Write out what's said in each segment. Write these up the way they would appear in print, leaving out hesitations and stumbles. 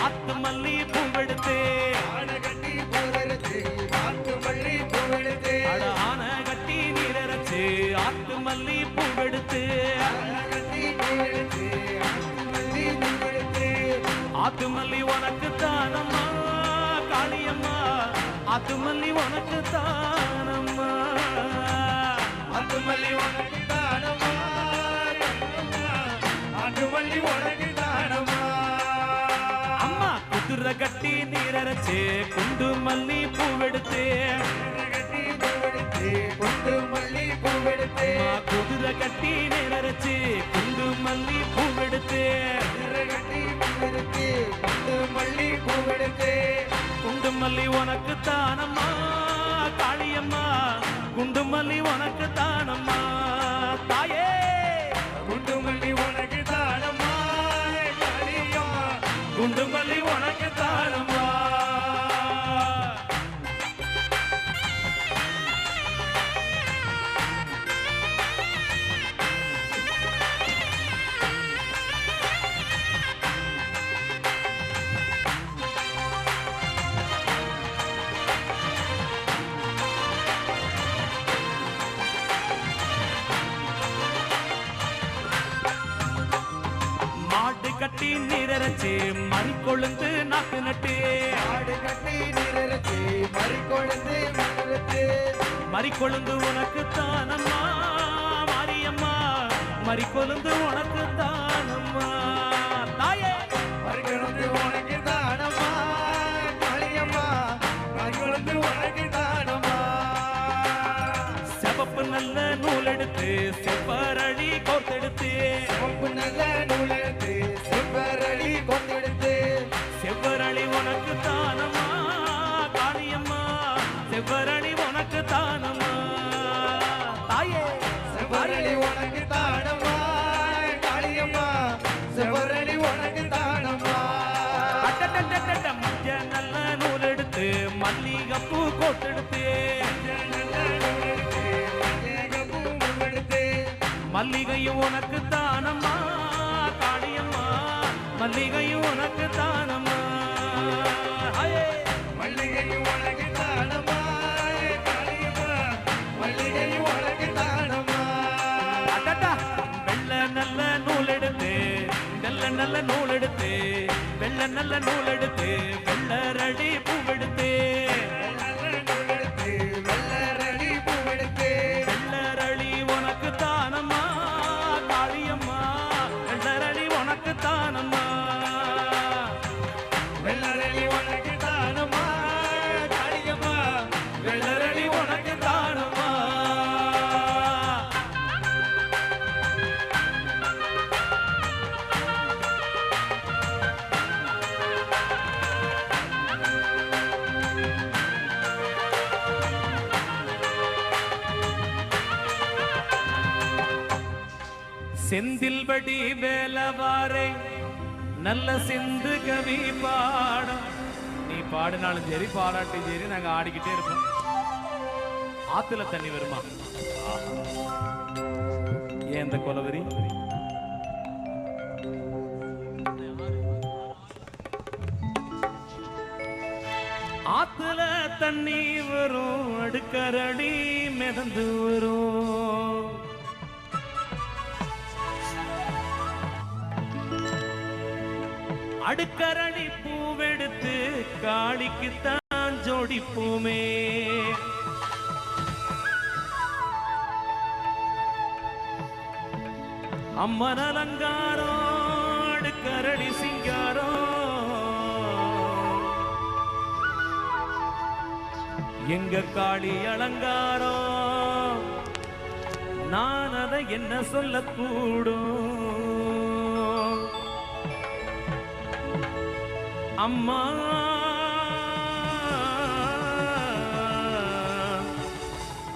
ஆத்து மல்லி பூவெடுத்தே ஆன கட்டி நீரச்சு ஆத்து மல்லி பூவெடுத்து ஆத்து மல்லி உனக்கு தானம்மா காளியம்மா ஆத்து மல்லி உனக்கு தானம்மா ஆத்து மல்லி உனக்கு தானம்மா ஆத்து மல்லி உனக்கு தானம்மா அம்மா குதிரை கட்டி நீரச்சு குண்டு மல்லி பூவெடுத்து குண்டு மல்லி பூவெடுத்து குதிரை கட்டி நீரச்சு குண்டு மல்லி பூவெடுத்து குண்டு மல்லி பூவெடுத்து குண்டு மல்லி உனக்கு தானம்மா காளியம்மா குண்டு மல்லி உனக்கு தானம்மா தாயே குண்டு மல்லி உனக்கு தானம்மா காளியம்மா குண்டு மல்லி உனக்கு தானம்மா கட்டி நீரச்சு மறி கொழுந்து நாக்கு நட்டு ஆடு கட்டி நீரச்சு மறி கொழுந்து மறி கொழுந்து உனக்கு தானம்மா மாரியம்மா மறி கொழுந்து உனக்கு தானம்மா தாயே மறி கொழுந்து உனக்கு தானம்மா காளியம்மா மறி கொழுந்து உனக்கு தானம்மா செவப்பு நல்ல நூல் எடுத்து செவ்வரளி கோர்த்தெடுத்து செவப்பு நல்ல நூல் எடுத்து செவ்வரளி கோர்த்தெடுத்து செவ்வரளி உனக்கு தானம்மா காளியம்மா செவ்வரளி உனக்கு தானம்மா தாயே செவ்வரளி உனக்கு தானம்மா காளியம்மா செவ்வரளி உனக்கு தானம்மா மஞ்ச நல்ல நூல் எடுத்து மல்லிகைப்பூ கோட்டெடுத்து மல்லிகையும் உனக்கு தானம்மா காளியம்மா மல்லிகையும் உனக்கு தானம்மா மல்லிகையும் உனக்கு தானம்மா காளியம்மா மல்லிகையும் உனக்கு தானம்மா வெள்ள நல்ல நூல் எடுத்து வெள்ள நல்ல நூல் எடுத்து வெள்ள நல்ல நூல் எடுத்து வெள்ளரடி பூவெடுத்து வெள்ளரடி பூவெடுத்து வெள்ளரளி உனக்கு தானம்மா காளியம்மா வெள்ளரளி உனக்கு தானம்மா வெள்ளரளி உனக்கு தானம்மா காளியம்மா வெள்ளரளி உனக்கு தானம்மா செந்தில்படி வேலவாரை நல்ல சிந்து கவி பாடம் நீ பாடினாலும் சரி பாராட்டி சரி நாங்க ஆடிக்கிட்டே இருப்போம் ஆத்துல தண்ணி வருமா ஏன் இந்த கொலவரி ஆத்துல தண்ணி வரும் அடுக்கரடி மிதந்து வரும் அடுக்கரணி பூவெடுத்து காளிக்குத்தான் ஜோடிப்போமே அம்மன் அலங்காரம் அடுக்கரணி சிங்காரம் எங்க காளி அலங்காரம் நான் அதை என்ன சொல்லக்கூடும் அம்மா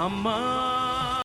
அம்மா